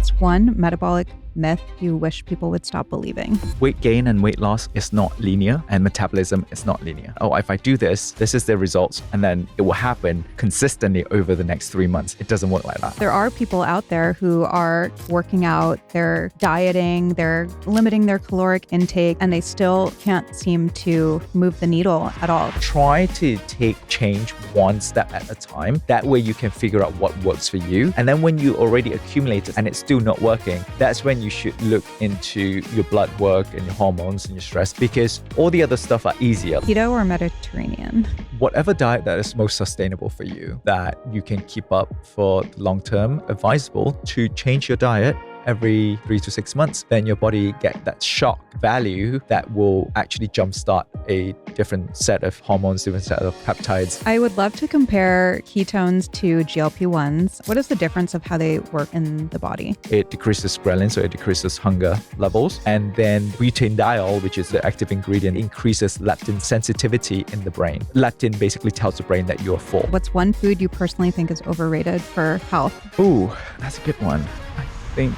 What's one metabolic myth you wish people would stop believing? Weight gain and weight loss is not linear, and metabolism is not linear. Oh, if I do this, this is the results, and then it will happen consistently over the next 3 months. It doesn't work like that. There are people out there who are working out, they're dieting, they're limiting their caloric intake, and they still can't seem to move the needle at all. Try to take change one step at a time. That way you can figure out what works for you. And then when you already accumulated and it's still not working, that's when you should look into your blood work and your hormones and your stress, because all the other stuff are easier. Keto or Mediterranean? Whatever diet that is most sustainable for you, that you can keep up for the long term, advisable to change your diet every 3 to 6 months. Then your body get that shock value that will actually jumpstart a different set of hormones, different set of peptides. I would love to compare ketones to GLP-1s. What is the difference of how they work in the body? It decreases ghrelin, so it decreases hunger levels. And then butanediol, which is the active ingredient, increases leptin sensitivity in the brain. Leptin basically tells the brain that you're full. What's one food you personally think is overrated for health? Ooh, that's a good one. I think.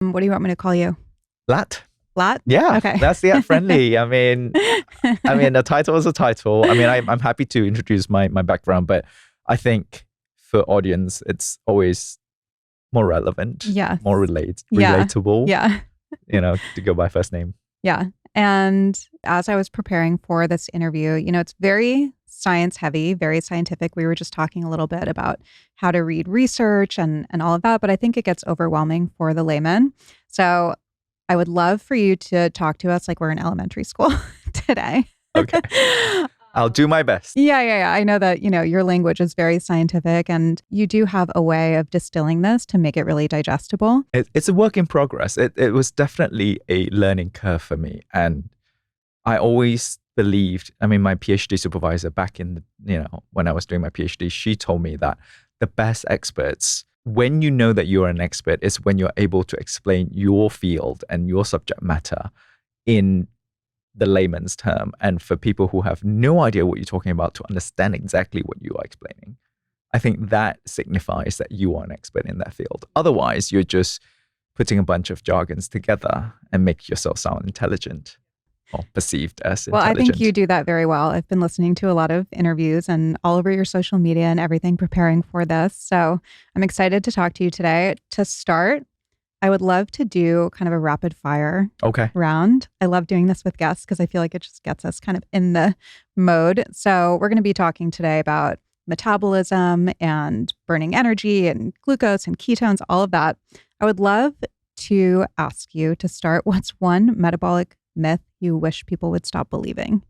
What do you want me to call you? Latt. Latt? Yeah, okay. That's the friendly. I mean, the title is a title. I mean, I'm happy to introduce my background, but I think for audience, it's always more relevant, more relatable. Yeah. To go by first name. Yeah. And as I was preparing for this interview, it's very science heavy, very scientific. We were just talking a little bit about how to read research and all of that, but I think it gets overwhelming for the layman. So I would love for you to talk to us like we're in elementary school today. Okay. I'll do my best. Yeah. I know that, your language is very scientific and you do have a way of distilling this to make it really digestible. It's a work in progress. It was definitely a learning curve for me. And I always believed, my PhD supervisor back in, when I was doing my PhD, she told me that the best experts, when you know that you're an expert, is when you're able to explain your field and your subject matter in the layman's term, and for people who have no idea what you're talking about to understand exactly what you are explaining. I think that signifies that you are an expert in that field. Otherwise, you're just putting a bunch of jargons together and make yourself sound intelligent or perceived as intelligent. Well, I think you do that very well. I've been listening to a lot of interviews and all over your social media and everything preparing for this. So I'm excited to talk to you today. To start, I would love to do kind of a rapid fire round. I love doing this with guests because I feel like it just gets us kind of in the mode. So we're going to be talking today about metabolism and burning energy and glucose and ketones, all of that. I would love to ask you to start, what's one metabolic myth you wish people would stop believing?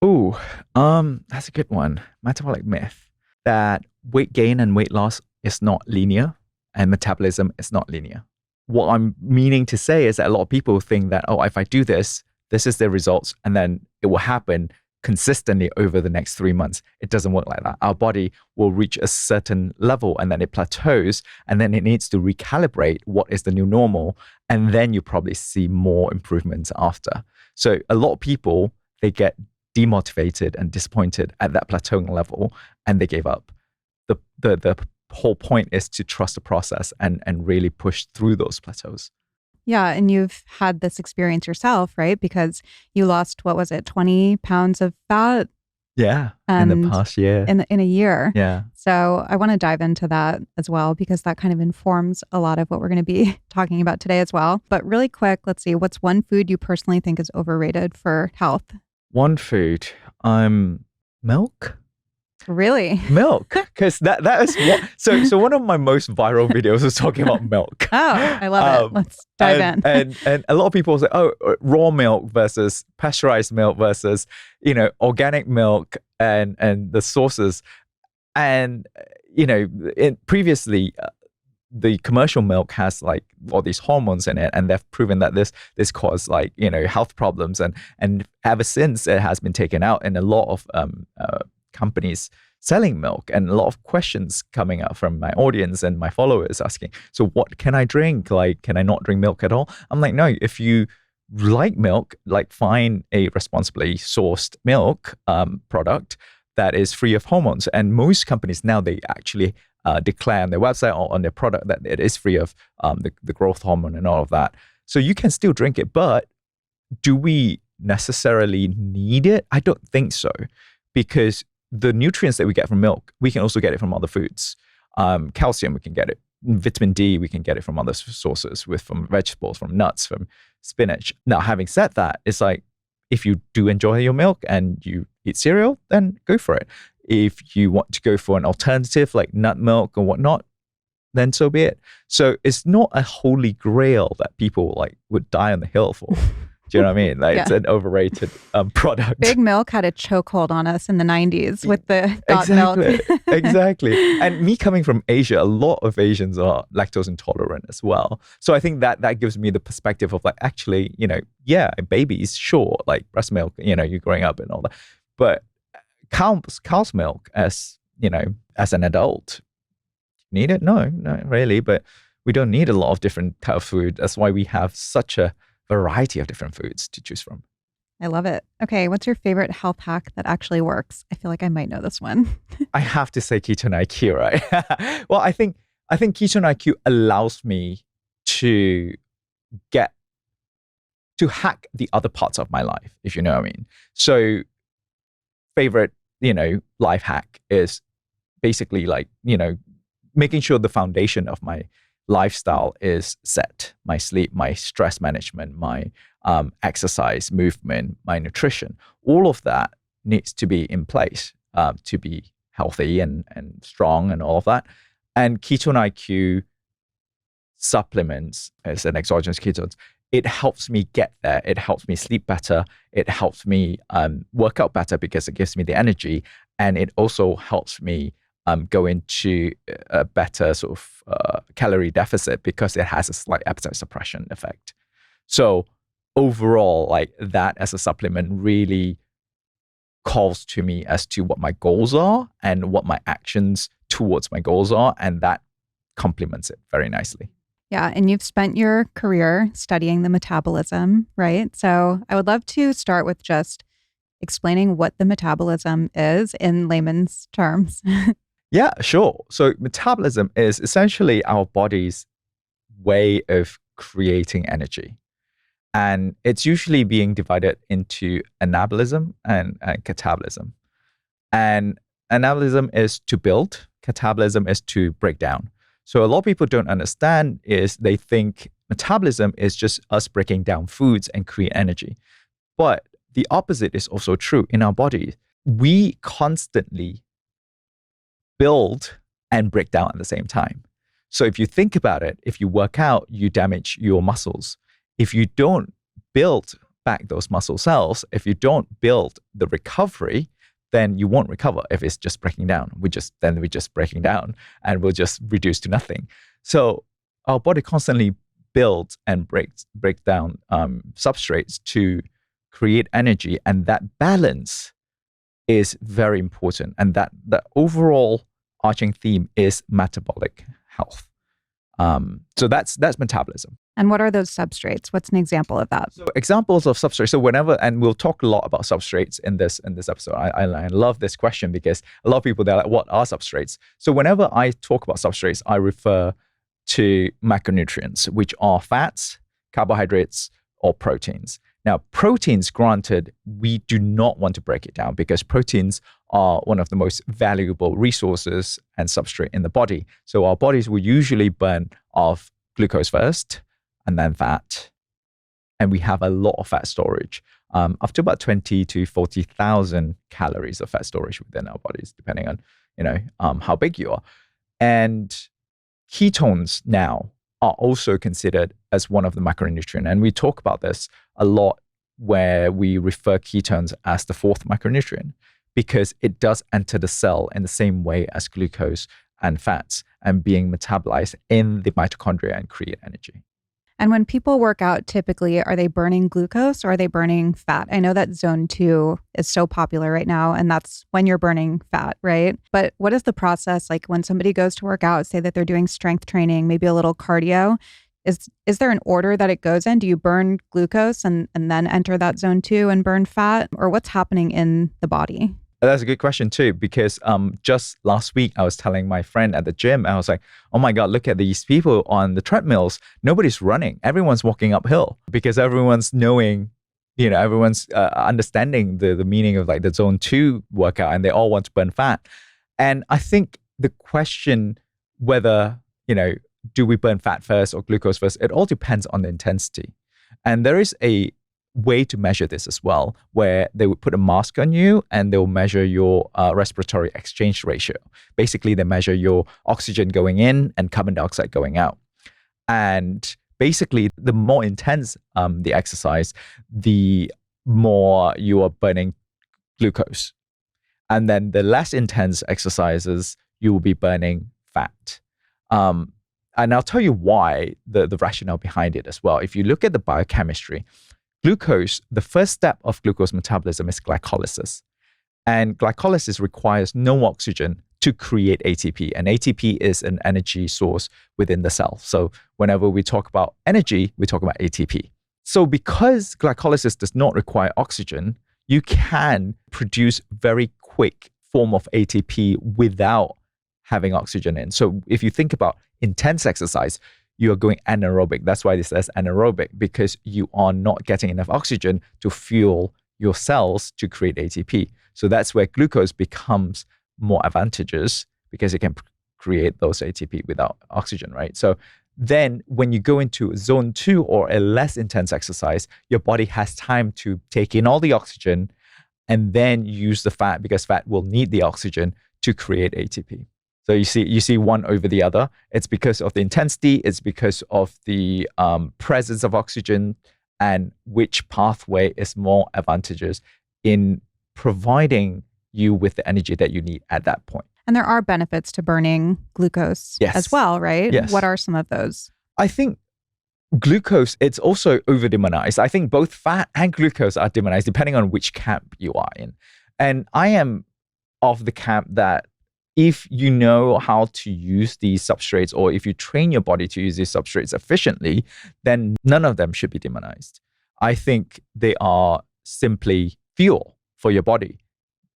Ooh, that's a good one. Metabolic myth that weight gain and weight loss is not linear and metabolism is not linear. What I'm meaning to say is that a lot of people think that, if I do this, this is the results, and then it will happen consistently over the next 3 months. It doesn't work like that. Our body will reach a certain level and then it plateaus, and then it needs to recalibrate what is the new normal. And then you probably see more improvements after. So a lot of people, they get demotivated and disappointed at that plateauing level and they gave up. The whole point is to trust the process and really push through those plateaus. Yeah. And you've had this experience yourself, right? Because you lost, 20 pounds of fat? Yeah. In the past year. In a year. Yeah. So I want to dive into that as well, because that kind of informs a lot of what we're going to be talking about today as well. But really quick, let's see. What's one food you personally think is overrated for health? One food, milk. Really? Milk, because that is what. So one of my most viral videos was talking about milk. Oh, I love it. Let's dive in. And a lot of people say, raw milk versus pasteurized milk versus organic milk and the sources, and previously. The commercial milk has like all these hormones in it, and they've proven that this causes health problems, and ever since it has been taken out, and a lot of companies selling milk, and a lot of questions coming up from my audience and my followers asking, so what can I drink? Like, can I not drink milk at all? I'm like, no, if you like milk, find a responsibly sourced milk product that is free of hormones. And most companies now, they actually declare on their website or on their product that it is free of the growth hormone and all of that. So you can still drink it, but do we necessarily need it? I don't think so, because the nutrients that we get from milk, we can also get it from other foods. Calcium, we can get it. Vitamin D, we can get it from other sources, from vegetables, from nuts, from spinach. Now, having said that, it's like, if you do enjoy your milk and you eat cereal, then go for it. If you want to go for an alternative like nut milk or whatnot, then so be it. So it's not a holy grail that people like would die on the hill for. Do you know what I mean? Like, it's an overrated product. Big Milk had a chokehold on us in the 90s with the got milk. Exactly. And me coming from Asia, a lot of Asians are lactose intolerant as well. So I think that gives me the perspective of like, actually, babies, sure, like breast milk, you're growing up and all that. But cow's milk as an adult, need it? No, not really. But we don't need a lot of different type of food. That's why we have such a variety of different foods to choose from. I love it. Okay, what's your favorite health hack that actually works? I feel like I might know this one. I have to say Ketone IQ, right? Well, I think Ketone IQ allows me to hack the other parts of my life, if you know what I mean. So favorite, life hack is basically like, making sure the foundation of my lifestyle is set. My sleep, my stress management, my exercise, movement, my nutrition, all of that needs to be in place to be healthy and strong and all of that. And Ketone IQ supplements as an exogenous ketones, it helps me get there. It helps me sleep better. It helps me work out better because it gives me the energy. And it also helps me go into a better sort of calorie deficit because it has a slight appetite suppression effect. So overall, like that as a supplement really calls to me as to what my goals are and what my actions towards my goals are. And that complements it very nicely. Yeah. And you've spent your career studying the metabolism, right? So I would love to start with just explaining what the metabolism is in layman's terms. Yeah, sure. So metabolism is essentially our body's way of creating energy. And it's usually being divided into anabolism and catabolism. And anabolism is to build, catabolism is to break down. So a lot of people don't understand is they think metabolism is just us breaking down foods and create energy. But the opposite is also true in our body. We constantly build and break down at the same time. So if you think about it, if you work out, you damage your muscles. If you don't build back those muscle cells, if you don't build the recovery, then you won't recover if it's just breaking down. We're just breaking down and we'll just reduce to nothing. So our body constantly builds and breaks down substrates to create energy, and that balance is very important. And that the overall arching theme is metabolic health. So that's metabolism. And what are those substrates? What's an example of that? So examples of substrates. So whenever, and we'll talk a lot about substrates in this episode. I love this question because a lot of people, they're like, what are substrates? So whenever I talk about substrates, I refer to macronutrients, which are fats, carbohydrates, or proteins. Now, proteins, granted, we do not want to break it down because proteins are one of the most valuable resources and substrate in the body. So our bodies will usually burn off glucose first and then fat. And we have a lot of fat storage, up to about 20 to 40,000 calories of fat storage within our bodies, depending on, how big you are. And ketones now are also considered as one of the macronutrient. And we talk about this a lot where we refer ketones as the fourth macronutrient because it does enter the cell in the same way as glucose and fats and being metabolized in the mitochondria and create energy. And when people work out, typically, are they burning glucose or are they burning fat? I know that zone 2 is so popular right now, and that's when you're burning fat, right? But what is the process like when somebody goes to work out, say that they're doing strength training, maybe a little cardio? Is there an order that it goes in? Do you burn glucose and then enter that zone 2 and burn fat? Or what's happening in the body? That's a good question too, because just last week I was telling my friend at the gym, I was like, oh my God, look at these people on the treadmills. Nobody's running. Everyone's walking uphill because everyone's knowing, everyone's understanding the meaning of like the zone 2 workout, and they all want to burn fat. And I think the question whether, do we burn fat first or glucose first, it all depends on the intensity. And there is a way to measure this as well, where they would put a mask on you and they'll measure your respiratory exchange ratio. Basically, they measure your oxygen going in and carbon dioxide going out. And basically, the more intense the exercise, the more you are burning glucose. And then the less intense exercises, you will be burning fat. And I'll tell you why, the rationale behind it as well. If you look at the biochemistry, glucose, the first step of glucose metabolism is glycolysis. And glycolysis requires no oxygen to create ATP. And ATP is an energy source within the cell. So whenever we talk about energy, we talk about ATP. So because glycolysis does not require oxygen, you can produce very quick form of ATP without having oxygen in. So if you think about intense exercise, you are going anaerobic. That's why this says anaerobic, because you are not getting enough oxygen to fuel your cells to create ATP. So that's where glucose becomes more advantageous, because it can create those ATP without oxygen, right? So then when you go into zone 2 or a less intense exercise, your body has time to take in all the oxygen and then use the fat, because fat will need the oxygen to create ATP. So you see one over the other. It's because of the intensity, it's because of the presence of oxygen, and which pathway is more advantageous in providing you with the energy that you need at that point. And there are benefits to burning glucose as well, right? Yes. What are some of those? I think glucose, it's also over-demonized. I think both fat and glucose are demonized depending on which camp you are in. And I am of the camp that if you know how to use these substrates, or if you train your body to use these substrates efficiently, then none of them should be demonized. I think they are simply fuel for your body.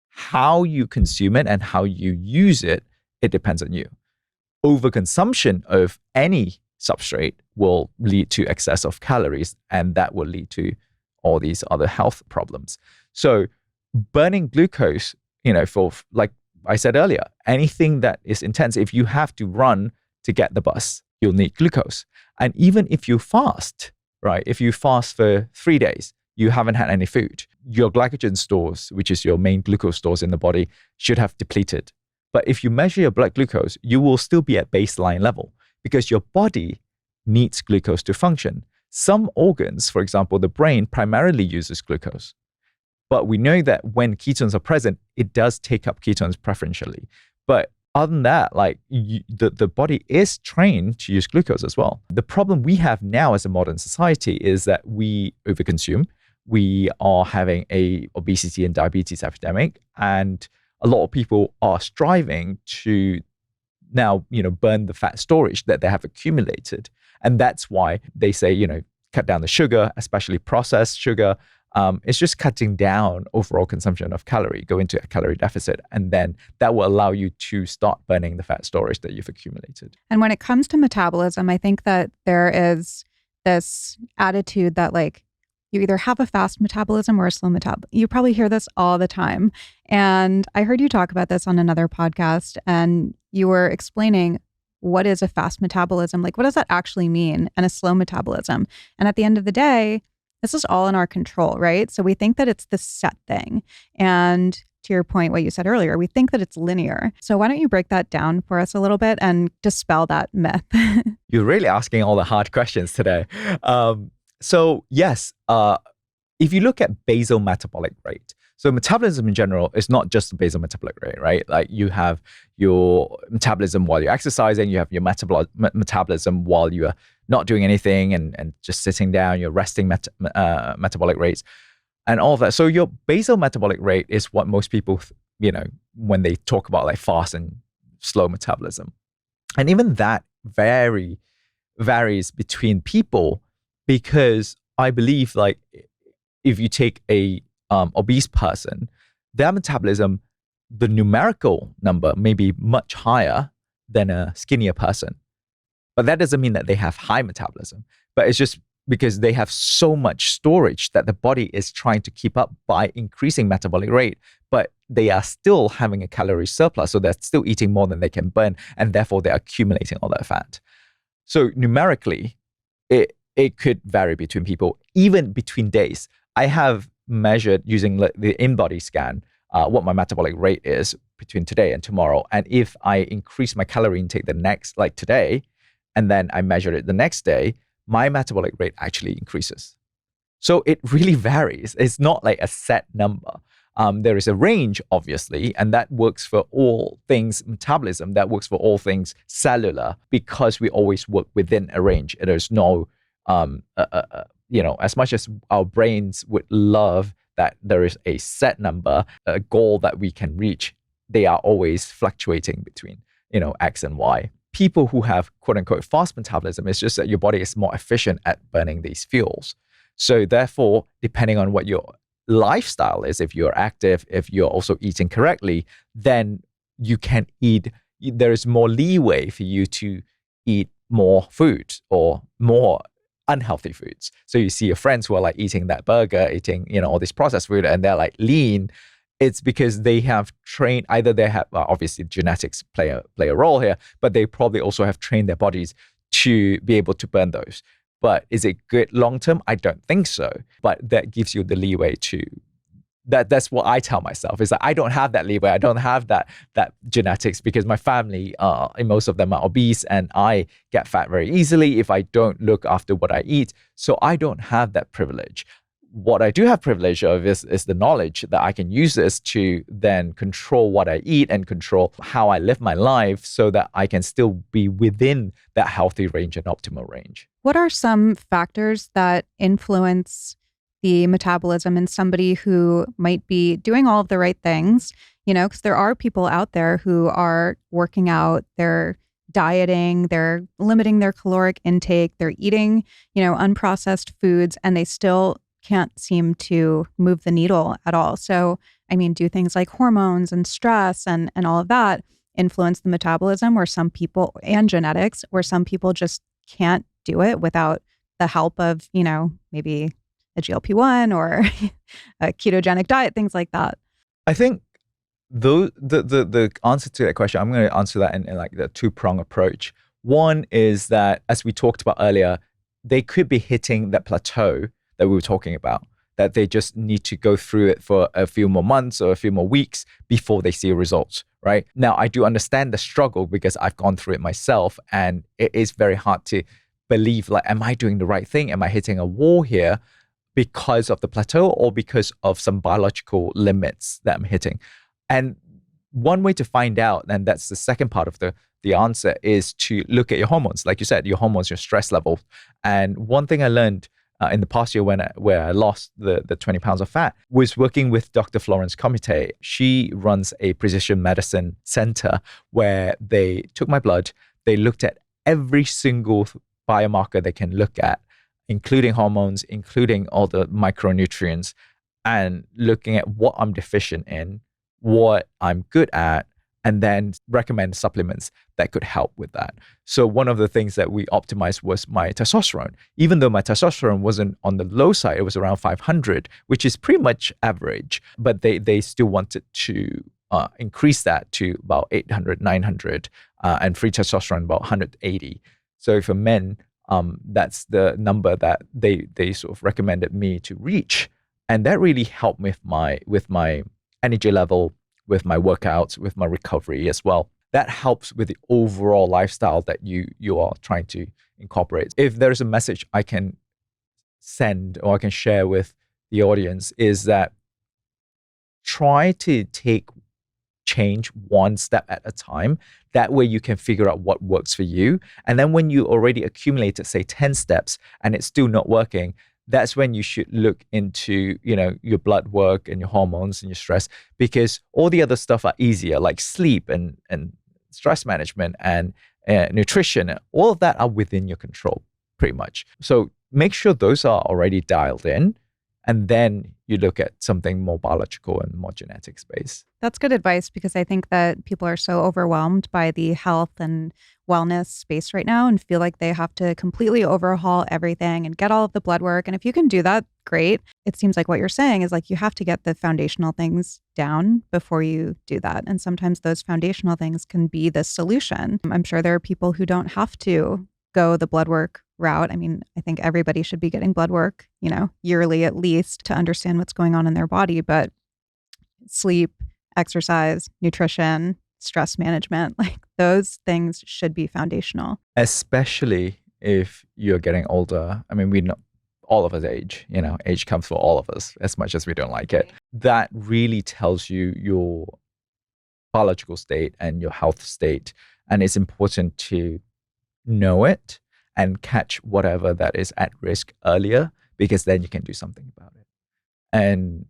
How you consume it and how you use it, it depends on you. Overconsumption of any substrate will lead to excess of calories, and that will lead to all these other health problems. So burning glucose, for, like I said earlier, anything that is intense, if you have to run to get the bus, you'll need glucose. And even if you fast, right? If you fast for 3 days, you haven't had any food, your glycogen stores, which is your main glucose stores in the body, should have depleted. But if you measure your blood glucose, you will still be at baseline level, because your body needs glucose to function. Some organs, for example, the brain, primarily uses glucose. But we know that when ketones are present, it does take up ketones preferentially. But other than that, the body is trained to use glucose as well. The problem we have now as a modern society is that we overconsume. We are having a obesity and diabetes epidemic, and a lot of people are striving to now, burn the fat storage that they have accumulated. And that's why they say, cut down the sugar, especially processed sugar. It's just cutting down overall consumption of calorie, go into a calorie deficit, and then that will allow you to start burning the fat storage that you've accumulated. And when it comes to metabolism, I think that there is this attitude that you either have a fast metabolism or a slow metabolism. You probably hear this all the time. And I heard you talk about this on another podcast, and you were explaining what is a fast metabolism? What does that actually mean? And a slow metabolism. And at the end of the day, this is all in our control, right? So we think that it's this set thing. And to your point, what you said earlier, we think that it's linear. So why don't you break that down for us a little bit and dispel that myth? You're really asking all the hard questions today. So yes, if you look at basal metabolic rate, so metabolism in general is not just the basal metabolic rate, right? Like you have your metabolism while you're exercising, you have your metabolism while you're not doing anything and just sitting down, your resting metabolic rates and all of that. So your basal metabolic rate is what most people, when they talk about fast and slow metabolism. And even that varies between people, because I believe if you take a obese person, their metabolism the numerical number may be much higher than a skinnier person. But that doesn't mean that they have high metabolism, but it's just because they have so much storage that the body is trying to keep up by increasing metabolic rate, but they are still having a calorie surplus. So they're still eating more than they can burn, and therefore they're accumulating all that fat. So numerically, it could vary between people, even between days. I have measured using the in-body scan what my metabolic rate is between today and tomorrow. And if I increase my calorie intake the next, like today, and then I measured it the next day, my metabolic rate actually increases. So it really varies. It's not like a set number. There is a range, obviously, and that works for all things metabolism, that works for all things cellular, because we always work within a range. There's no, as much as our brains would love that there is a set number, a goal that we can reach, they are always fluctuating between, X and Y. People who have quote unquote fast metabolism, it's just that your body is more efficient at burning these fuels. So therefore, depending on what your lifestyle is, if you're active, if you're also eating correctly, then you can eat, there is more leeway for you to eat more food or more unhealthy foods. So you see your friends who are like eating that burger, eating, all this processed food, and they're like lean. It's because they have trained, either they have, obviously genetics play a role here, but they probably also have trained their bodies to be able to burn those. But is it good long-term? I don't think so. But that gives you the leeway to, that's what I tell myself, is that I don't have that leeway. I don't have that genetics, because my family, most of them are obese, and I get fat very easily if I don't look after what I eat. So I don't have that privilege. What I do have privilege of is the knowledge that I can use this to then control what I eat and control how I live my life, so that I can still be within that healthy range and optimal range. What are some factors that influence the metabolism in somebody who might be doing all of the right things? Because there are people out there who are working out, they're dieting, they're limiting their caloric intake, they're eating, unprocessed foods, and they still can't seem to move the needle at all. So, do things like hormones and stress and all of that influence the metabolism, where some people, and genetics, where some people just can't do it without the help of, maybe a GLP-1 or a ketogenic diet, things like that? I think the answer to that question, I'm going to answer that in like the two-prong approach. One is that, as we talked about earlier, they could be hitting that plateau that we were talking about, that they just need to go through it for a few more months or a few more weeks before they see results, right? Now, I do understand the struggle, because I've gone through it myself, and it is very hard to believe, like, am I doing the right thing? Am I hitting a wall here because of the plateau, or because of some biological limits that I'm hitting? And one way to find out, and that's the second part of the answer, is to look at your hormones. Like you said, your hormones, your stress level. And one thing I learned in the past year where I lost the 20 pounds of fat was working with Dr. Florence Comite. She runs a precision medicine center where they took my blood, they looked at every single biomarker they can look at, including hormones, including all the micronutrients, and looking at what I'm deficient in, what I'm good at, and then recommend supplements that could help with that. So one of the things that we optimized was my testosterone. Even though my testosterone wasn't on the low side, it was around 500, which is pretty much average, but they still wanted to increase that to about 800, 900, and free testosterone about 180. So for men, that's the number that they sort of recommended me to reach. And that really helped with my energy level, with my workouts, with my recovery as well. That helps with the overall lifestyle that you are trying to incorporate. If there's a message I can send or I can share with the audience, is that try to take change one step at a time. That way you can figure out what works for you. And then when you already accumulated, say 10 steps, and it's still not working, that's when you should look into, your blood work and your hormones and your stress, because all the other stuff are easier, like sleep and stress management and nutrition. All of that are within your control, pretty much. So make sure those are already dialed in, And then you look at something more biological and more genetic space. That's good advice, because I think that people are so overwhelmed by the health and wellness space right now and feel like they have to completely overhaul everything and get all of the blood work. And if you can do that, great. It seems like what you're saying is like you have to get the foundational things down before you do that. And sometimes those foundational things can be the solution. I'm sure there are people who don't have to go the blood work route. I mean, I think everybody should be getting blood work, yearly at least, to understand what's going on in their body. But sleep, exercise, nutrition, stress management, like those things should be foundational. Especially if you're getting older. I mean, we know all of us age, age comes for all of us as much as we don't like it. That really tells you your biological state and your health state. And it's important to know it and catch whatever that is at risk earlier, because then you can do something about it. And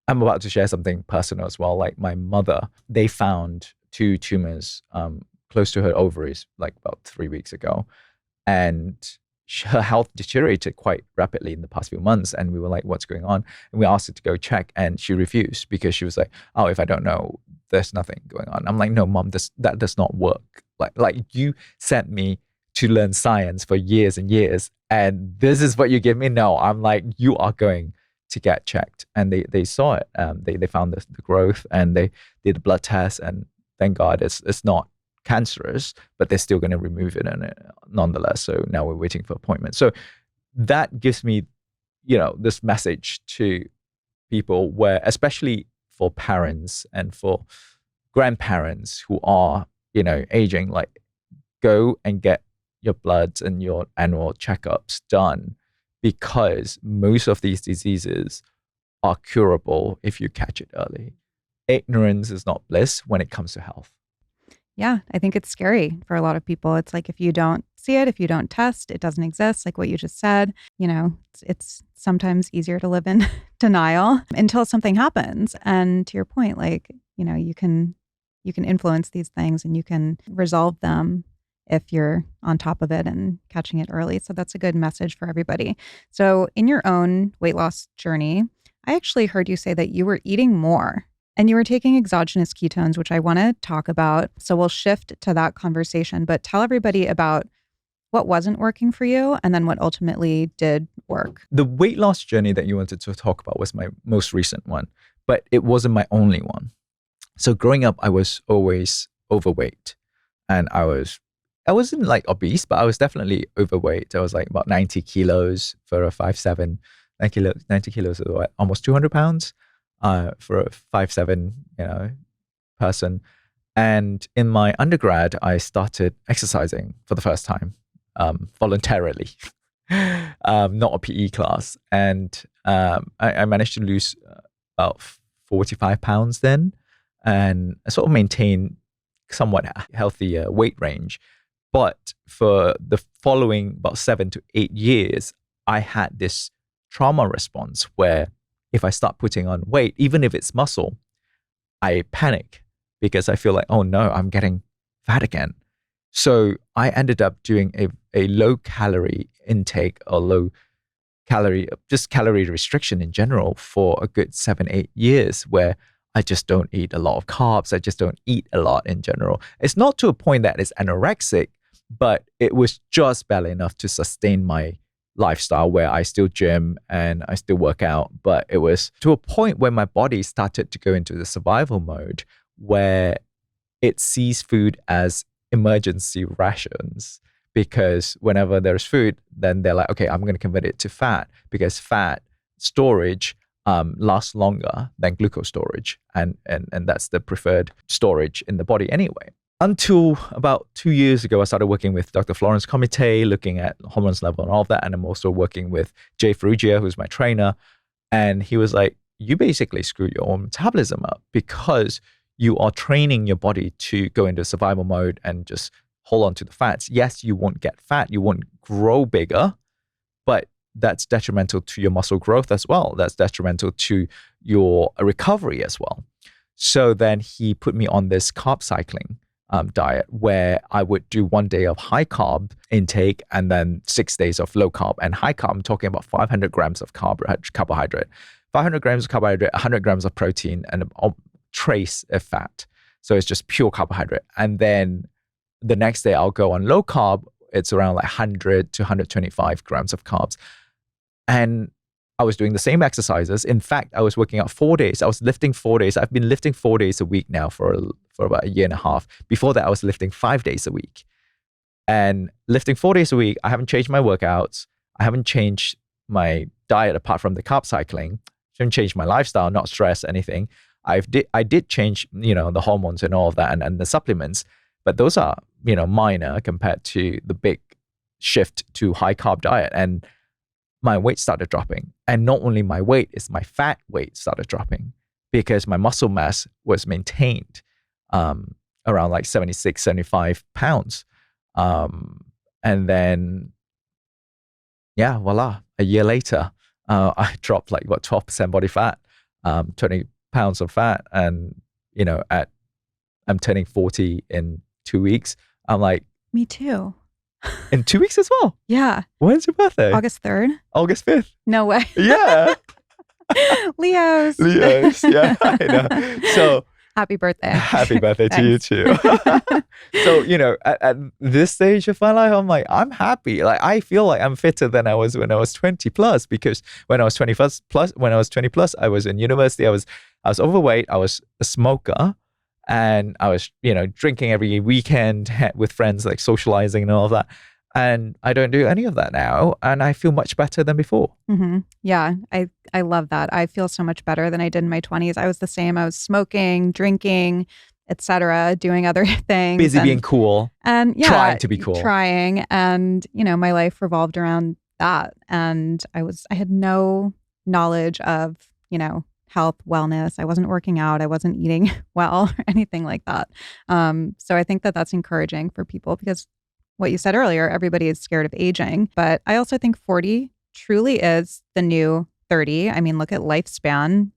I'm about to share something personal as well. Like my mother, they found 2 tumors close to her ovaries like about 3 weeks ago. And her health deteriorated quite rapidly in the past few months. And we were like, what's going on? And we asked her to go check, and she refused because she was like, oh, if I don't know, there's nothing going on. I'm like, no, mom, that does not work. Like you sent me to learn science for years and years, and this is what you give me? No, I'm like, you are going to get checked. And they saw it. They found the growth, and they did a blood test, and thank God it's not cancerous, but they're still going to remove it nonetheless. So now we're waiting for appointments. So that gives me, this message to people, where especially for parents and for grandparents who are, aging, like go and get your bloods and your annual checkups done, because most of these diseases are curable if you catch it early. Ignorance is not bliss when it comes to health. Yeah, I think it's scary for a lot of people. It's like if you don't see it, if you don't test, it doesn't exist, like what you just said. It's sometimes easier to live in denial until something happens. And to your point, like, you can influence these things and you can resolve them if you're on top of it and catching it early. So that's a good message for everybody. So in your own weight loss journey, I actually heard you say that you were eating more. And you were taking exogenous ketones, which I want to talk about. So we'll shift to that conversation, but tell everybody about what wasn't working for you and then what ultimately did work. The weight loss journey that you wanted to talk about was my most recent one, but it wasn't my only one. So growing up, I was always overweight, and I wasn't like obese, but I was definitely overweight. I was like about 90 kilos for a 5'7", 90 kilos is what, almost 200 pounds. For a 5'7", person. And in my undergrad, I started exercising for the first time, voluntarily, not a PE class. And I managed to lose about 45 pounds then, and I sort of maintained somewhat healthy weight range. But for the following about 7 to 8 years, I had this trauma response where if I start putting on weight, even if it's muscle, I panic because I feel like, oh no, I'm getting fat again. So I ended up doing a low calorie intake or low calorie, just calorie restriction in general for a good 7, 8 years, where I just don't eat a lot of carbs. I just don't eat a lot in general. It's not to a point that it's anorexic, but it was just barely enough to sustain my lifestyle where I still gym and I still work out. But it was to a point where my body started to go into the survival mode, where it sees food as emergency rations, because whenever there's food, then they're like, okay, I'm going to convert it to fat, because fat storage lasts longer than glucose storage. And that's the preferred storage in the body anyway. Until about 2 years ago, I started working with Dr. Florence Comite, looking at hormones level and all of that. And I'm also working with Jay Ferrugia, who's my trainer. And he was like, you basically screw your own metabolism up, because you are training your body to go into survival mode and just hold on to the fats. Yes, you won't get fat, you won't grow bigger, but that's detrimental to your muscle growth as well. That's detrimental to your recovery as well. So then he put me on this carb cycling diet where I would do 1 day of high carb intake and then 6 days of low carb. And high carb, I'm talking about 500 grams of carbohydrate, 500 grams of carbohydrate, 100 grams of protein, and a trace of fat. So it's just pure carbohydrate. And then the next day I'll go on low carb. It's around like 100 to 125 grams of carbs. And I was doing the same exercises. In fact, I was working out 4 days. I was lifting 4 days. I've been lifting 4 days a week now for about a year and a half. Before that, I was lifting 5 days a week. And lifting 4 days a week, I haven't changed my workouts. I haven't changed my diet apart from the carb cycling. I haven't changed my lifestyle, not stress, anything. I did change, the hormones and all of that and the supplements, but those are, minor compared to the big shift to high carb diet. And my weight started dropping. And not only my weight, it's my fat weight started dropping because my muscle mass was maintained around like 76, 75 pounds. And then, voila, a year later, I dropped like 12% body fat, 20 pounds of fat. And, I'm turning 40 in 2 weeks. I'm like, me too. In 2 weeks as well? Yeah. When's your birthday? August 3rd. August 5th. No way. Yeah. Leos. Yeah, I know. So happy birthday. Happy birthday to you too. So, at this stage of my life, I'm like, I'm happy. Like, I feel like I'm fitter than I was when I was 20 plus, because when I was 20 plus, I was in university. I was overweight. I was a smoker. And I was, drinking every weekend with friends, like socializing and all of that. And I don't do any of that now. And I feel much better than before. Mm-hmm. Yeah, I love that. I feel so much better than I did in my 20s. I was the same. I was smoking, drinking, etc., doing other things. Busy being cool. And trying to be cool. And, my life revolved around that. And I had no knowledge of, health, wellness. I wasn't working out. I wasn't eating well or anything like that. So I think that that's encouraging for people because what you said earlier, everybody is scared of aging. But I also think 40 truly is the new 30. I mean, look at lifespan,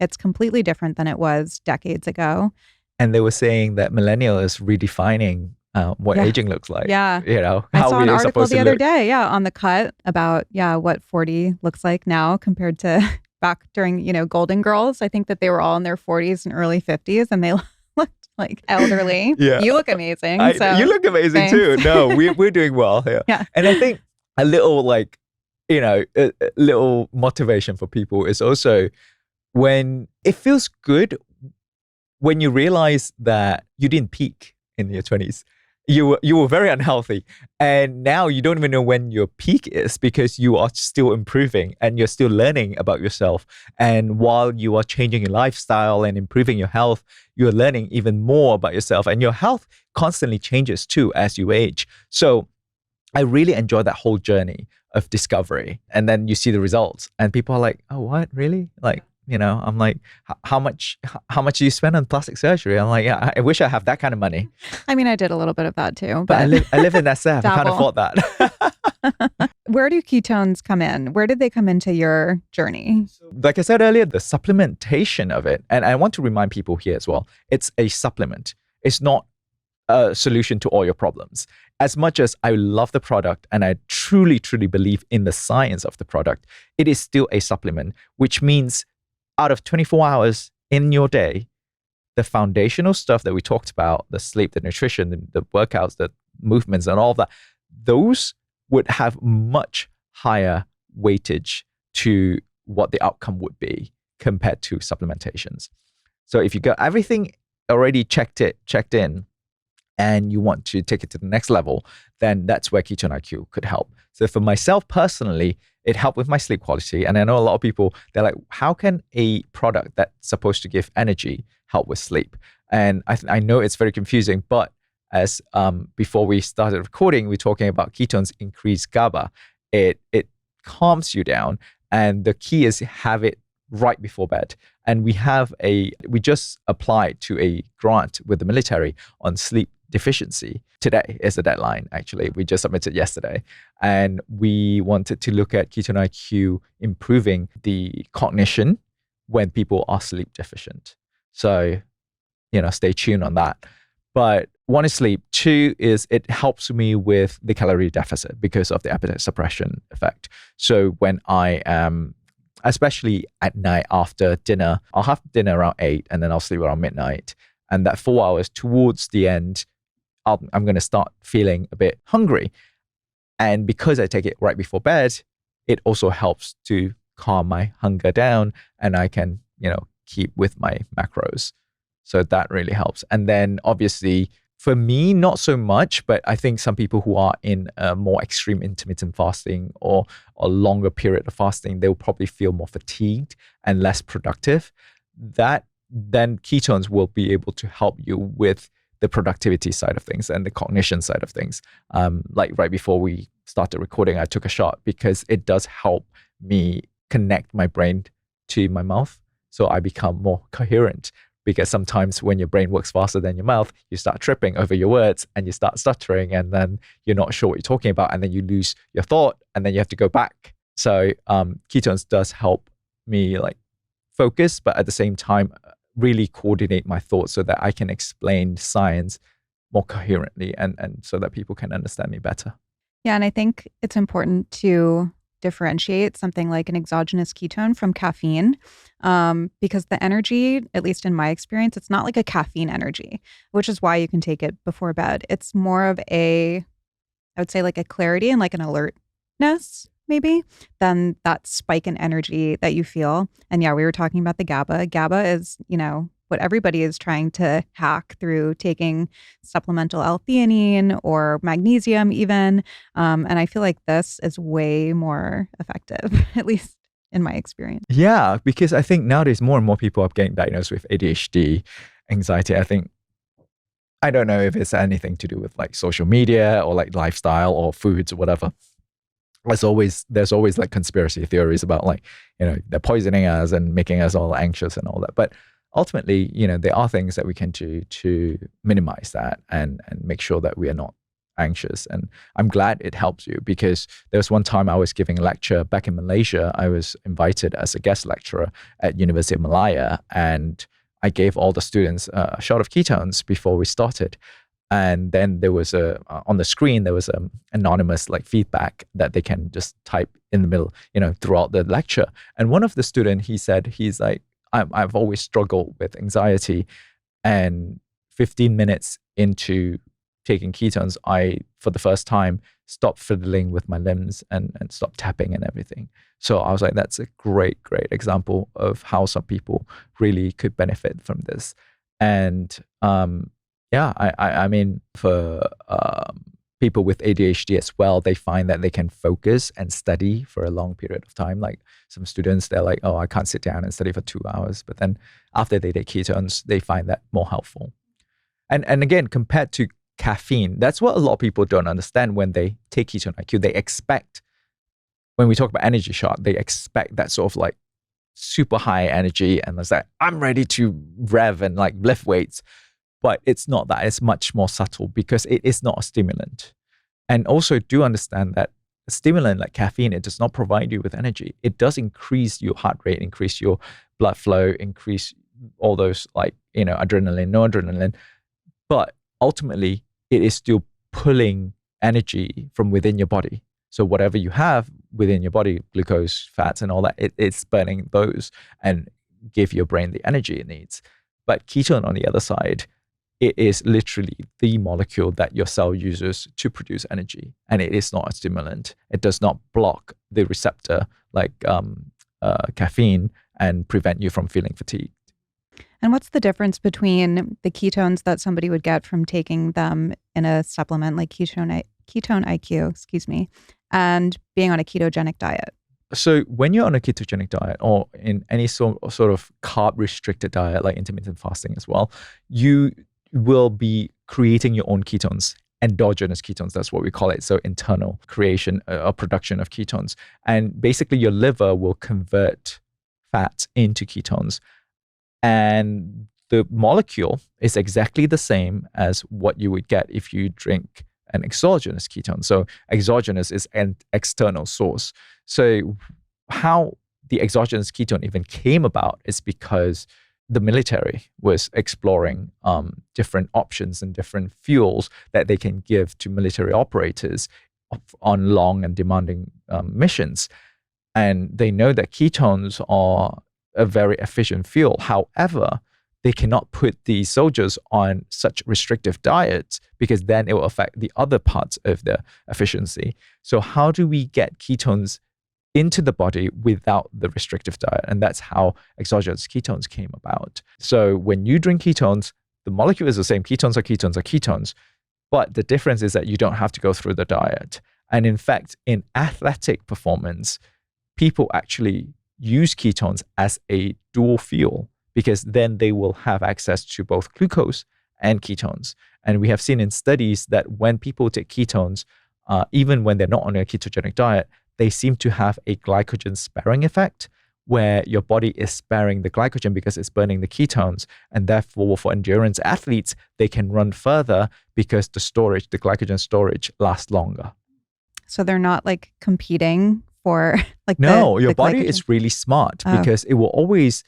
it's completely different than it was decades ago. And they were saying that millennial is redefining what aging looks like. Yeah. How I saw an we're article supposed the to other look. day, on The Cut about, what 40 looks like now compared to back during, Golden Girls. I think that they were all in their 40s and early 50s and they looked like elderly. Yeah. You look amazing. You look amazing thanks. too. No, we're doing well here. Yeah. And I think a little a little motivation for people is also when it feels good when you realize that you didn't peak in your 20s. You were very unhealthy, and now you don't even know when your peak is because you are still improving and you're still learning about yourself. And while you are changing your lifestyle and improving your health, you're learning even more about yourself, and your health constantly changes too as you age. So I really enjoy that whole journey of discovery. And then you see the results and people are like, oh, what, really? Like, I'm like, how much do you spend on plastic surgery? I'm like, yeah, I wish I have that kind of money. I mean, I did a little bit of that too. But I live in SF. I can't afford that. Where do ketones come in? Where did they come into your journey? Like I said earlier, the supplementation of it. And I want to remind people here as well, it's a supplement. It's not a solution to all your problems. As much as I love the product and I truly, truly believe in the science of the product, it is still a supplement, which means out of 24 hours in your day, the foundational stuff that we talked about, the sleep, the nutrition, the workouts, the movements and all of that, those would have much higher weightage to what the outcome would be compared to supplementations. So if you got everything already checked in, and you want to take it to the next level, then that's where Ketone IQ could help. So for myself personally, it helped with my sleep quality. And I know a lot of people, they're like, how can a product that's supposed to give energy help with sleep? And I know it's very confusing, but as before we started recording, we're talking about ketones increase GABA. It calms you down. And the key is have it right before bed. And we just applied to a grant with the military on sleep deficiency. Today is the deadline, actually. We just submitted yesterday. And we wanted to look at Ketone IQ improving the cognition when people are sleep deficient. So, stay tuned on that. But one is sleep. Two is it helps me with the calorie deficit because of the appetite suppression effect. So when I am, especially at night after dinner, I'll have dinner around 8 and then I'll sleep around midnight. And that 4 hours towards the end, I'm going to start feeling a bit hungry. And because I take it right before bed, it also helps to calm my hunger down and I can, keep with my macros. So that really helps. And then obviously for me, not so much, but I think some people who are in a more extreme intermittent fasting or a longer period of fasting, they'll probably feel more fatigued and less productive. That then ketones will be able to help you with the productivity side of things and the cognition side of things. Like right before we started recording, I took a shot because it does help me connect my brain to my mouth. So I become more coherent, because sometimes when your brain works faster than your mouth, you start tripping over your words and you start stuttering and then you're not sure what you're talking about and then you lose your thought and then you have to go back. So ketones does help me like focus, but at the same time, really coordinate my thoughts so that I can explain science more coherently and so that people can understand me better. Yeah, and I think it's important to differentiate something like an exogenous ketone from caffeine, because the energy, at least in my experience, it's not like a caffeine energy, which is why you can take it before bed. It's more of I would say like a clarity and like an alertness maybe than that spike in energy that you feel. And yeah, we were talking about the GABA. GABA is, what everybody is trying to hack through taking supplemental L-theanine or magnesium even. And I feel like this is way more effective, at least in my experience. Yeah, because I think nowadays more and more people are getting diagnosed with ADHD, anxiety. I don't know if it's anything to do with like social media or like lifestyle or foods or whatever. There's always like conspiracy theories about like, they're poisoning us and making us all anxious and all that. But ultimately, there are things that we can do to minimize that and make sure that we are not anxious. And I'm glad it helps you, because there was one time I was giving a lecture back in Malaysia. I was invited as a guest lecturer at University of Malaya, and I gave all the students a shot of ketones before we started. And then there was on the screen, there was anonymous like feedback that they can just type in the middle, throughout the lecture. And one of the students, he's like, I've always struggled with anxiety, and 15 minutes into taking ketones, I, for the first time, stopped fiddling with my limbs and stopped tapping and everything. So I was like, that's a great example of how some people really could benefit from this. And I mean, for people with ADHD as well, they find that they can focus and study for a long period of time. Like some students, they're like, oh, I can't sit down and study for 2 hours. But then after they take ketones, they find that more helpful. And again, compared to caffeine, that's what a lot of people don't understand when they take ketone IQ. They expect, when we talk about energy shot, they expect that sort of like super high energy and it's like, I'm ready to rev and like lift weights. But it's not that. It's much more subtle because it is not a stimulant. And also do understand that a stimulant like caffeine, it does not provide you with energy. It does increase your heart rate, increase your blood flow, increase all those like, adrenaline, noradrenaline. But ultimately, it is still pulling energy from within your body. So whatever you have within your body, glucose, fats, and all that, it's burning those and give your brain the energy it needs. But ketone on the other side, it is literally the molecule that your cell uses to produce energy. And it is not a stimulant. It does not block the receptor like caffeine and prevent you from feeling fatigued. And what's the difference between the ketones that somebody would get from taking them in a supplement like Ketone IQ, and being on a ketogenic diet? So when you're on a ketogenic diet or in any sort of carb restricted diet, like intermittent fasting as well, you will be creating your own ketones, endogenous ketones. That's what we call it. So internal creation or production of ketones. And basically your liver will convert fats into ketones. And the molecule is exactly the same as what you would get if you drink an exogenous ketone. So exogenous is an external source. So how the exogenous ketone even came about is because the military was exploring different options and different fuels that they can give to military operators on long and demanding missions. And they know that ketones are a very efficient fuel. However, they cannot put the soldiers on such restrictive diets because then it will affect the other parts of the efficiency. So how do we get ketones into the body without the restrictive diet? And that's how exogenous ketones came about. So when you drink ketones, the molecule is the same. Ketones are ketones are ketones. But the difference is that you don't have to go through the diet. And in fact, in athletic performance, people actually use ketones as a dual fuel because then they will have access to both glucose and ketones. And we have seen in studies that when people take ketones, even when they're not on a ketogenic diet, they seem to have a glycogen sparing effect where your body is sparing the glycogen because it's burning the ketones. And therefore, for endurance athletes, they can run further because the glycogen storage lasts longer. So they're not like competing for like your body is really smart because it will always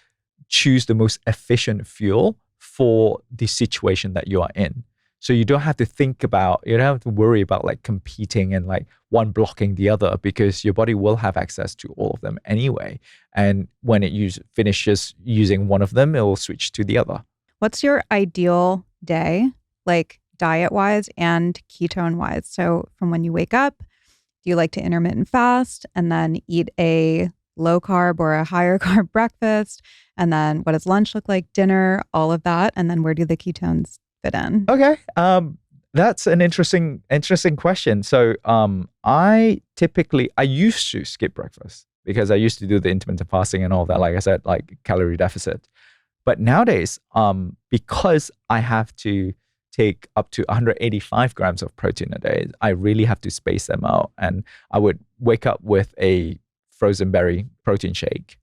choose the most efficient fuel for the situation that you are in. So you don't have to worry about like competing and like one blocking the other because your body will have access to all of them anyway. And when it finishes using one of them, it will switch to the other. What's your ideal day, like diet-wise and ketone-wise? So from when you wake up, do you like to intermittent fast and then eat a low carb or a higher carb breakfast? And then what does lunch look like, dinner, all of that? And then where do the ketones fit in? Okay. That's an interesting question. So I used to skip breakfast because I used to do the intermittent fasting and all that, like I said, like calorie deficit. But nowadays, because I have to take up to 185 grams of protein a day, I really have to space them out. And I would wake up with a frozen berry protein shake.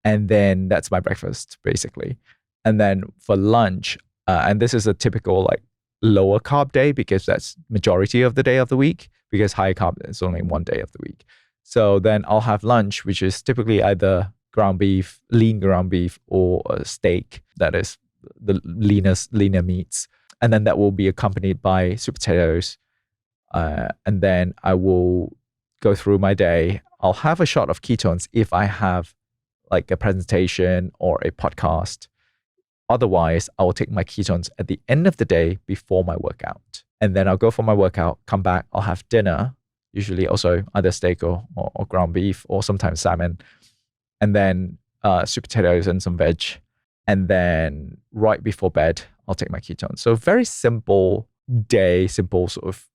And then that's my breakfast, basically. And then for lunch, and this is a typical like lower carb day because that's majority of the day of the week, because high carb is only one day of the week. So then I'll have lunch, which is typically either ground beef, lean ground beef, or a steak that is the leaner meats. And then that will be accompanied by sweet potatoes. And then I will go through my day. I'll have a shot of ketones if I have like a presentation or a podcast. Otherwise, I will take my ketones at the end of the day before my workout. And then I'll go for my workout, come back, I'll have dinner, usually also either steak or ground beef or sometimes salmon. And then sweet potatoes and some veg. And then right before bed, I'll take my ketones. So very simple day, simple sort of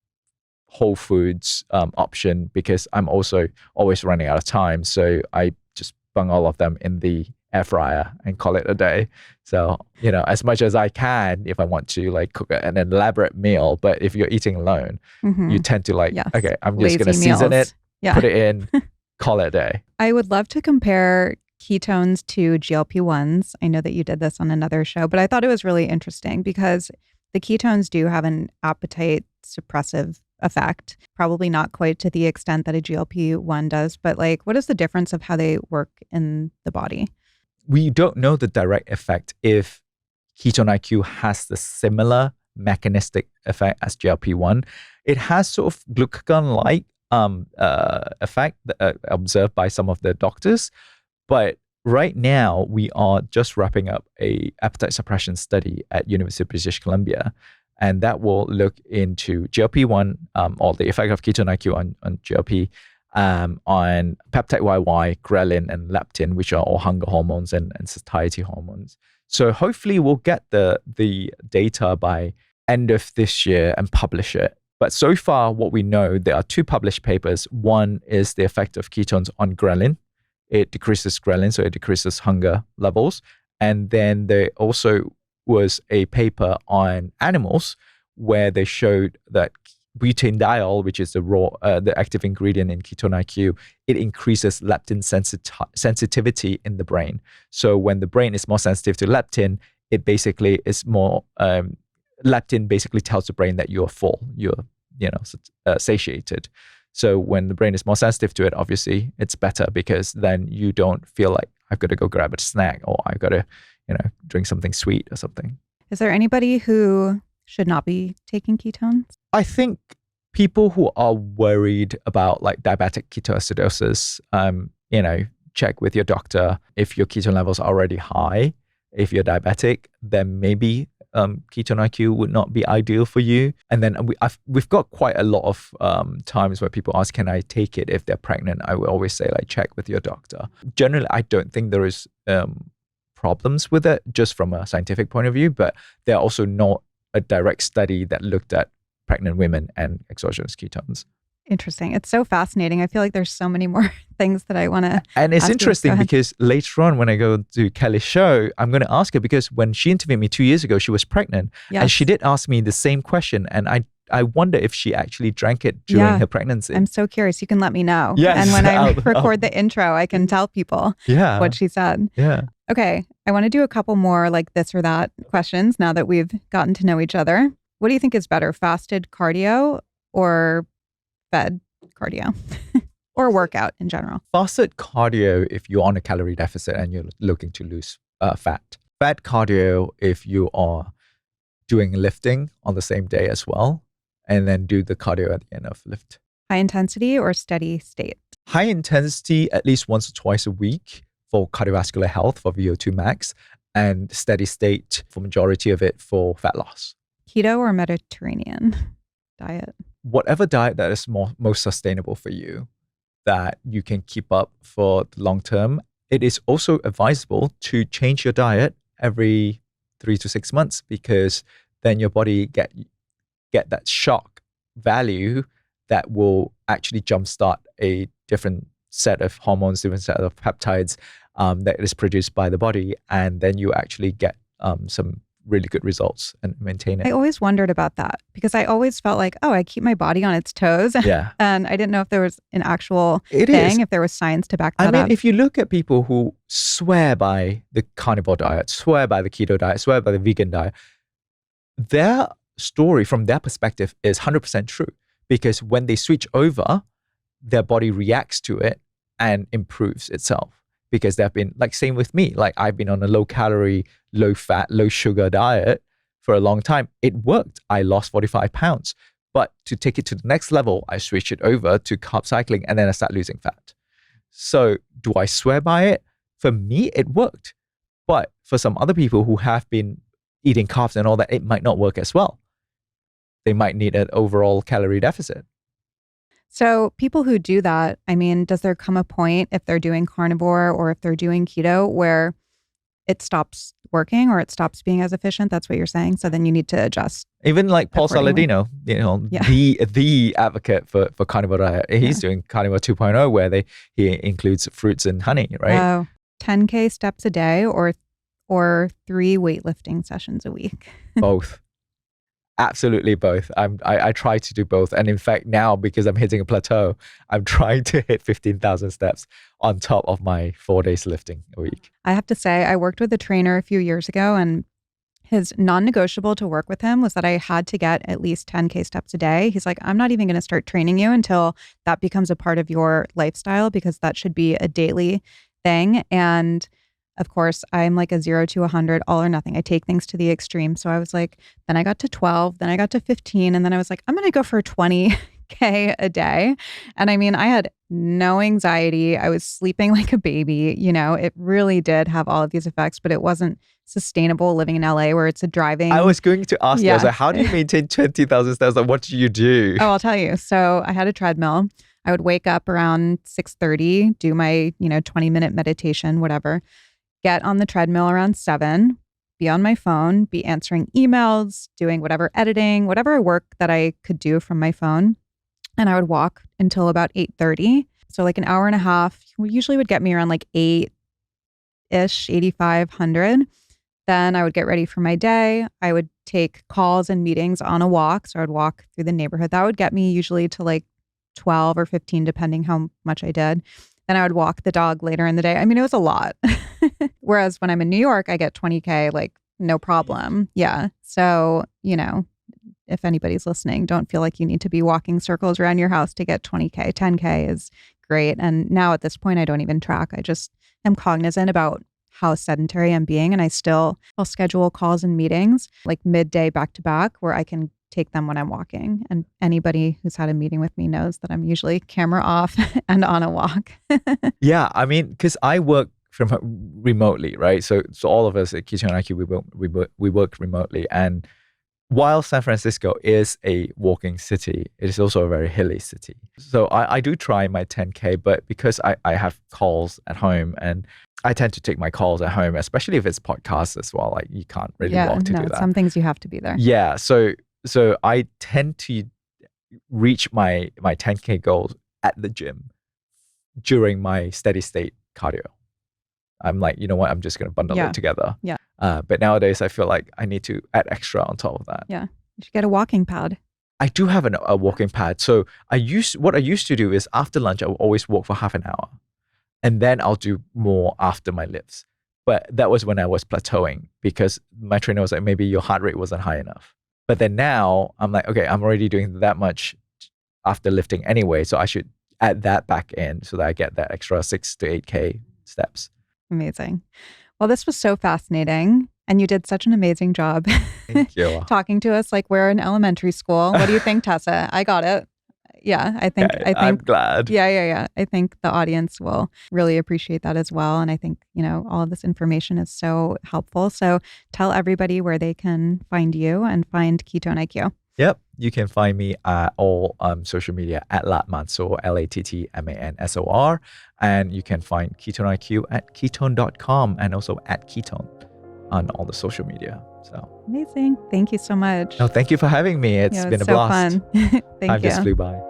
whole foods option because I'm also always running out of time. So I just bung all of them in the air fryer and call it a day. So, as much as I can, if I want to like cook an elaborate meal, but if you're eating alone, you tend to okay, I'm just going to season it, put it in, call it a day. I would love to compare ketones to GLP-1s. I know that you did this on another show, but I thought it was really interesting because the ketones do have an appetite suppressive effect, probably not quite to the extent that a GLP-1 does, but like, what is the difference of how they work in the body? We don't know the direct effect if ketone IQ has the similar mechanistic effect as GLP-1. It has sort of glucagon-like effect observed by some of the doctors. But right now, we are just wrapping up a appetite suppression study at University of British Columbia. And that will look into GLP-1 or the effect of ketone IQ on GLP, on peptide YY, ghrelin, and leptin, which are all hunger hormones and satiety hormones. So hopefully we'll get the data by end of this year and publish it. But so far, what we know, there are two published papers. One is the effect of ketones on ghrelin. It decreases ghrelin, so it decreases hunger levels. And then there also was a paper on animals where they showed that butanediol, which is the active ingredient in ketone IQ, it increases leptin sensitivity in the brain. So when the brain is more sensitive to leptin, it basically is more, leptin basically tells the brain that you're full, you're satiated. So when the brain is more sensitive to it, obviously it's better because then you don't feel like I've got to go grab a snack or I've got to, drink something sweet or something. Is there anybody who should not be taking ketones? I think people who are worried about like diabetic ketoacidosis, check with your doctor. If your ketone levels are already high, if you're diabetic, then maybe ketone IQ would not be ideal for you. And then we've got quite a lot of times where people ask, can I take it if they're pregnant? I will always say, like, check with your doctor. Generally, I don't think there is problems with it just from a scientific point of view, but there are also not a direct study that looked at pregnant women and exogenous ketones. Interesting. It's so fascinating. I feel like there's so many more things that I want to And it's interesting because later on when I go to Kelly's show, I'm going to ask her, because when she interviewed me 2 years ago, she was pregnant. Yes. And she did ask me the same question. And I wonder if she actually drank it during her pregnancy. I'm so curious. You can let me know. Yes. And when I record the intro, I can tell people what she said. Yeah. Okay. I want to do a couple more like this or that questions now that we've gotten to know each other. What do you think is better, fasted cardio or fed cardio or workout in general? Fasted cardio if you're on a calorie deficit and you're looking to lose fat. Fed cardio if you are doing lifting on the same day as well, and then do the cardio at the end of lift. High intensity or steady state? High intensity at least once or twice a week for cardiovascular health, for VO2 max, and steady state for majority of it for fat loss. Keto or Mediterranean diet? Whatever diet that is most sustainable for you, that you can keep up for the long term. It is also advisable to change your diet every 3 to 6 months, because then your body get that shock value that will actually jumpstart a different set of hormones, different set of peptides that is produced by the body, and then you actually get some really good results and maintain it. I always wondered about that because I always felt like, oh, I keep my body on its toes. Yeah. And I didn't know if there was an actual thing, if there was science to back that up. If you look at people who swear by the carnivore diet, swear by the keto diet, swear by the vegan diet, their story from their perspective is 100% true, because when they switch over, their body reacts to it and improves itself. Because they've been, like, same with me, like I've been on a low calorie, low fat, low sugar diet for a long time. It worked. I lost 45 pounds. But to take it to the next level, I switched it over to carb cycling, and then I start losing fat. So do I swear by it? For me, it worked. But for some other people who have been eating carbs and all that, it might not work as well. They might need an overall calorie deficit. So people who do that, I mean, does there come a point if they're doing carnivore or if they're doing keto where it stops working or it stops being as efficient? That's what you're saying. So then you need to adjust. Even like Paul Saladino, the advocate for carnivore diet. He's doing carnivore 2.0 where he includes fruits and honey, right? Oh, 10K steps a day or 3 weightlifting sessions a week? Both. Absolutely both. I try to do both. And in fact, now, because I'm hitting a plateau, I'm trying to hit 15,000 steps on top of my 4 days lifting a week. I have to say, I worked with a trainer a few years ago, and his non-negotiable to work with him was that I had to get at least 10K steps a day. He's like, I'm not even going to start training you until that becomes a part of your lifestyle, because that should be a daily thing. And of course, I'm like a 0 to 100, all or nothing. I take things to the extreme. So I was like, then I got to 12, then I got to 15. And then I was like, I'm going to go for 20K a day. And I mean, I had no anxiety. I was sleeping like a baby. You know, it really did have all of these effects, but it wasn't sustainable living in LA where it's a driving. I was going to ask you, how do you maintain 20,000 steps? Like, what do you do? Oh, I'll tell you. So I had a treadmill. I would wake up around 6:30, do my, 20-minute meditation, whatever. Get on the treadmill around 7, be on my phone, be answering emails, doing whatever editing, whatever work that I could do from my phone. And I would walk until about 8:30. So like an hour and a half, usually would get me around like 8-ish, 8,500. Then I would get ready for my day. I would take calls and meetings on a walk. So I would walk through the neighborhood. That would get me usually to like 12 or 15, depending how much I did. Then I would walk the dog later in the day. I mean, it was a lot. Whereas when I'm in New York, I get 20K, like no problem. Yeah. So, if anybody's listening, don't feel like you need to be walking circles around your house to get 20K. 10K is great. And now at this point, I don't even track. I just am cognizant about how sedentary I'm being. And I'll schedule calls and meetings like midday back to back where I can take them when I'm walking. And anybody who's had a meeting with me knows that I'm usually camera off and on a walk. Yeah, I mean, because I work from remotely, right? So all of us at Ketone IQ, we work remotely. And while San Francisco is a walking city, it is also a very hilly city. So I do try my 10K, but because I have calls at home and I tend to take my calls at home, especially if it's podcasts as well. Like you can't really walk to do that. Some things you have to be there. Yeah. So I tend to reach my 10K goals at the gym during my steady state cardio. I'm like, you know what? I'm just going to bundle it together. Yeah. But nowadays, I feel like I need to add extra on top of that. Yeah. You should get a walking pad. I do have a walking pad. So what I used to do is after lunch, I will always walk for half an hour. And then I'll do more after my lifts. But that was when I was plateauing because my trainer was like, maybe your heart rate wasn't high enough. But then now I'm like, okay, I'm already doing that much after lifting anyway. So I should add that back in so that I get that extra 6 to 8K steps. Amazing. Well, this was so fascinating. And you did such an amazing job Thank you. talking to us like we're in elementary school. What do you think, Tessa? I got it. Yeah, I think I'm glad. Yeah. I think the audience will really appreciate that as well. And I think, all of this information is so helpful. So tell everybody where they can find you and find Ketone IQ. Yep. You can find me at all social media at Latt Mansor, LattMansor. And you can find Ketone IQ at ketone.com and also at Ketone on all the social media. So amazing. Thank you so much. No, thank you for having me. It's been a blast. Fun. Thank you. Time just flew by.